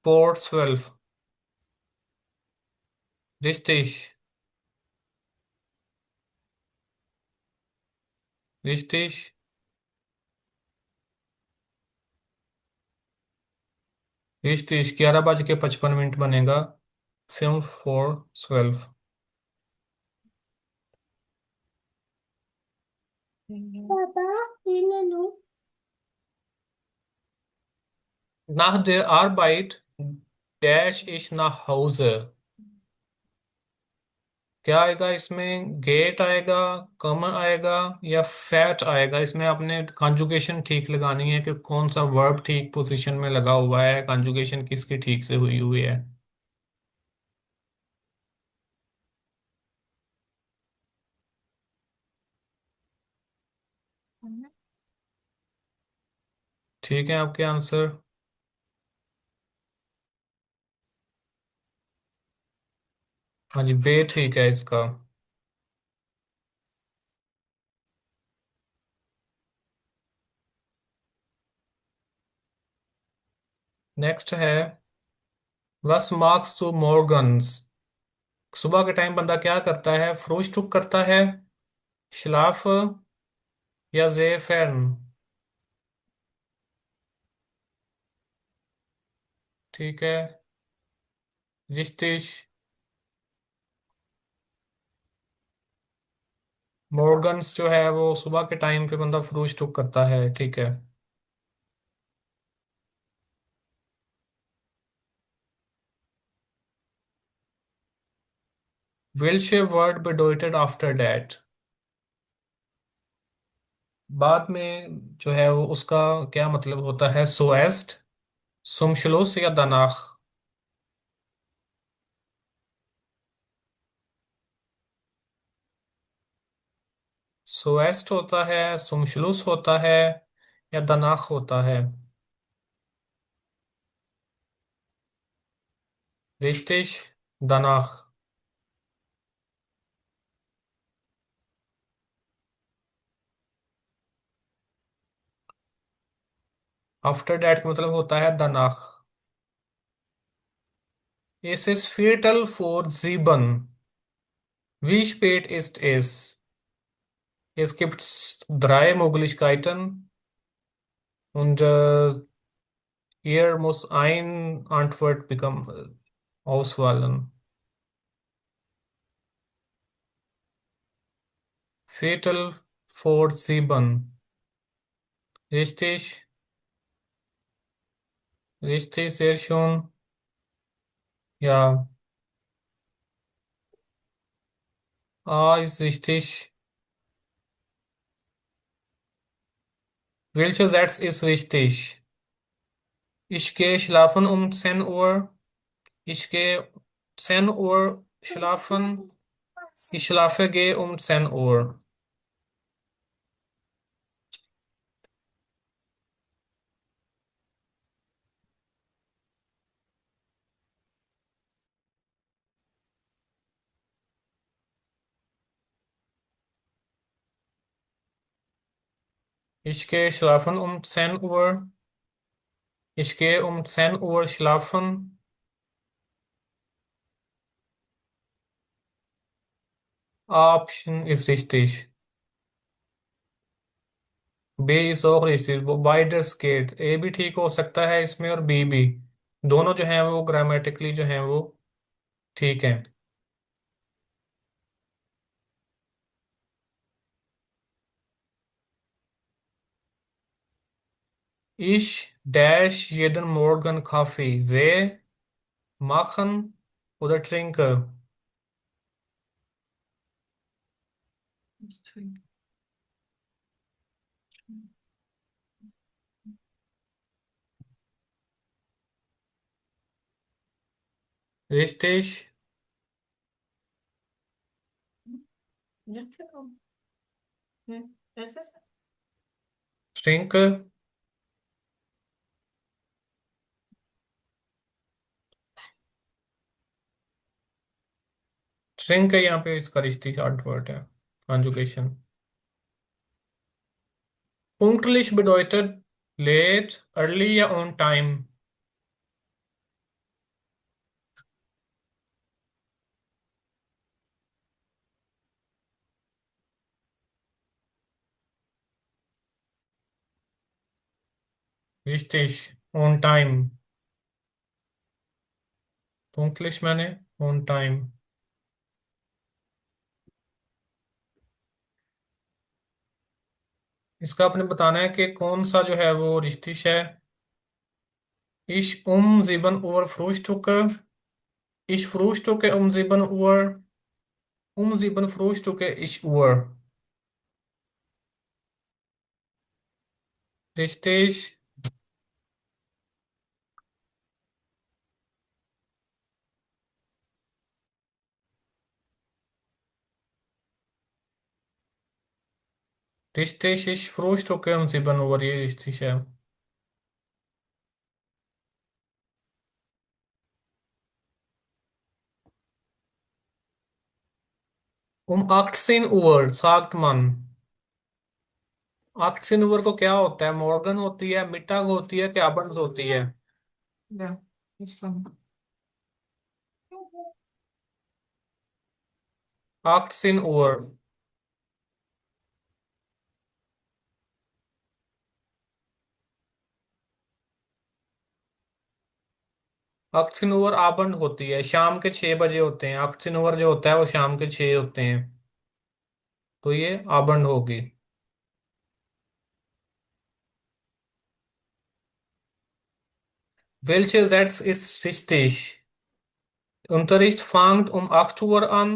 4:12। रिश्तेश। रिश्तेश। 11:55 बनेगा। फिल्म 4:12। पापा, ये ले लो। Nach der Arbeit dash ich nach Hause। क्या आएगा इसमें? गेट आएगा, कम आएगा, या फैट आएगा? इसमें आपने कॉन्जुगेशन ठीक लगानी है कि कौन सा वर्ब ठीक पोजीशन में लगा हुआ है, कॉन्जुगेशन किसकी ठीक से हुई हुई है। ठीक है आपके आंसर। हाँ जी, बे ठीक है इसका। नेक्स्ट है, वस मार्क्स टू मॉर्गन्स। सुबह के टाइम बंदा क्या करता है? फ्रूस्टुक करता है, शलाफ, या जेफेन? ठीक है। रिश्तिश। मॉर्गन्स जो है वो सुबह के टाइम पे बंदा फ्रूस्टुक करता है, ठीक है। welche word bedeutet after that? बाद में जो है वो उसका क्या मतलब होता है? सोएस्ट, zum Schluss या danach? सोएस्ट होता है, zum Schluss होता है, या danach होता है? richtig, danach। आफ्टर दैट का मतलब होता है danach। Es ist Viertel vor 7। Wie spät ist es? Es gibt drei Möglichkeiten und hier muss ein Antwort bekommen, auswählen. Viertel vor 7। Richtig, richtig, sehr schön. Ja, A ist richtig. Welcher Satz ist richtig? Ich gehe schlafen um 10 Uhr. Ich gehe 10 Uhr schlafen. Ich schlafe, gehe um 10 Uhr. Ich gehe schlafen um 10 Uhr. Ich gehe um 10 Uhr schlafen. A Option ist richtig. B is auch richtig, वो beides geht। ए भी ठीक हो सकता है इसमें और B भी। दोनों जो हैं वो ग्रामेटिकली जो हैं वो ठीक हैं। Ich dash jeden Morgen Kaffee, sehe, machen oder trinke? Richtig, trinke, trinke यहाँ पे इसका richtig Antwort है। Conjugation। Pünktlich bedeutet late, early या on time। Richtig, on time। Pünktlich मैंने on time। इसका आपने बताना है कि कौन सा जो है वो रिश्तिश है। Ich sieben Uhr frühstücke, ich frühstücke um 7 Uhr, um 7 frühstücke ich Uhr। Richtig, richtig, ich frühstücke um 7 Uhr, ये richtig है। Um 18 Uhr sagt man। 18 Uhr को क्या होता है? मॉर्गन होती है, मिटग होती है, क्या abends होती है? 18 Uhr। 18 Uhr abend होती है, शाम के 6 बजे होते हैं। 18 Uhr जो होता है वो शाम के 6 होते हैं। तो ये abend होगी। Welche Sätze ist richtig? Der Unterricht fängt um 8 Uhr an.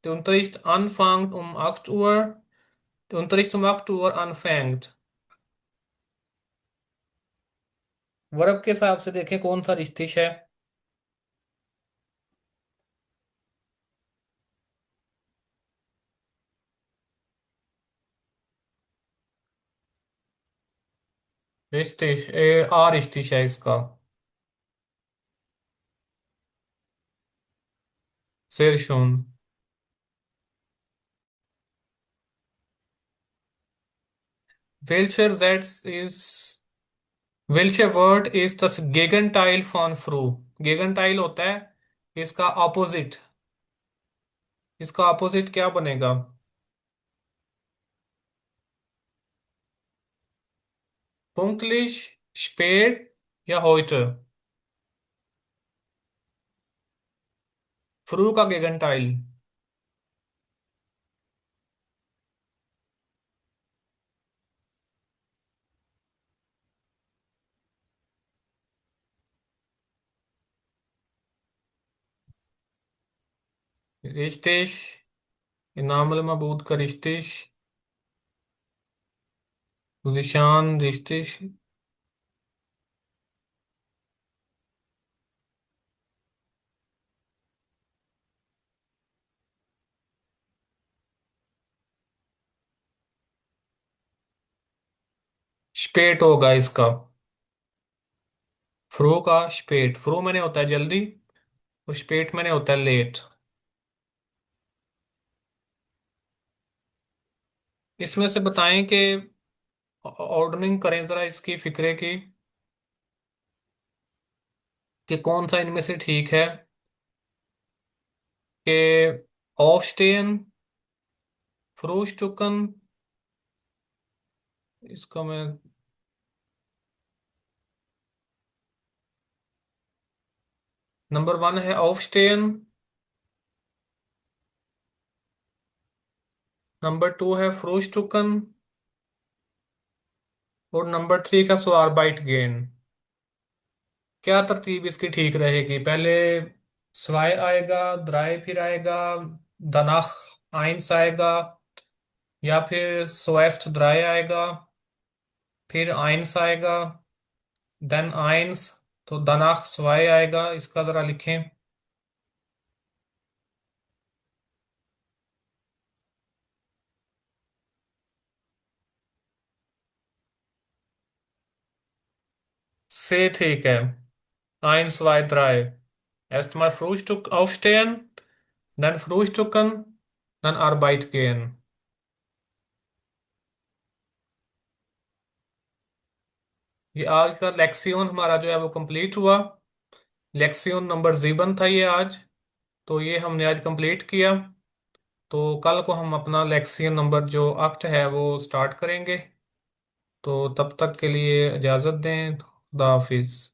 Der Unterricht anfängt um 8 Uhr. Der Unterricht um 8 Uhr anfängt। Verb के हिसाब से देखें कौन सा रिश्तिश है। रिश्तिश आ रिश्तिश है इसका। Sehr schön। Welcher Satz ist Welcher Wort ist das Gegenteil von froh? Gegenteil होता है इसका ऑपोजिट। इसका ऑपोजिट क्या बनेगा? Pünktlich, spät या heute? फ्रू का गेगेंटाइल। Richtig, Inamel Mabud का richtig, Zishan richtig, स्पेट होगा इसका। फ्रो का स्पेट, फ्रो मैंने होता है जल्दी, और स्पेट मैंने होता है लेट। इसमें से बताएं कि ऑर्डरिंग करें जरा इसकी फिक्रे की, कि कौन सा इनमें से ठीक है, कि ऑफस्टेन, फ्रोस्टुकन, इसका मैं, नंबर वन है ऑफस्टेन, नंबर टू है फ्रोस्टुकन, और नंबर थ्री का स्वारबाइट गेन। क्या तरतीब इसकी ठीक रहेगी? पहले स्वाय आएगा, द्राय फिर आएगा, दनाख आइंस आएगा, या फिर स्वेस्ट द्राय आएगा, फिर आइंस आएगा, देन आइंस, तो दनाख स्वाय आएगा। इसका जरा लिखें। से ठीक है, eins, zwei, drei. Erstmal Frühstück aufstehen, dann frühstücken, dann Arbeit gehen। ये आज का लेक्सियन हमारा जो है वो कंप्लीट हुआ। लेक्सियन नंबर 7 था ये आज, तो ये हमने आज कंप्लीट किया। तो कल को हम अपना लेक्सियन नंबर जो 8 है वो स्टार्ट करेंगे। तो तब तक के लिए इजाज़त दें, खुदा हाफिज़।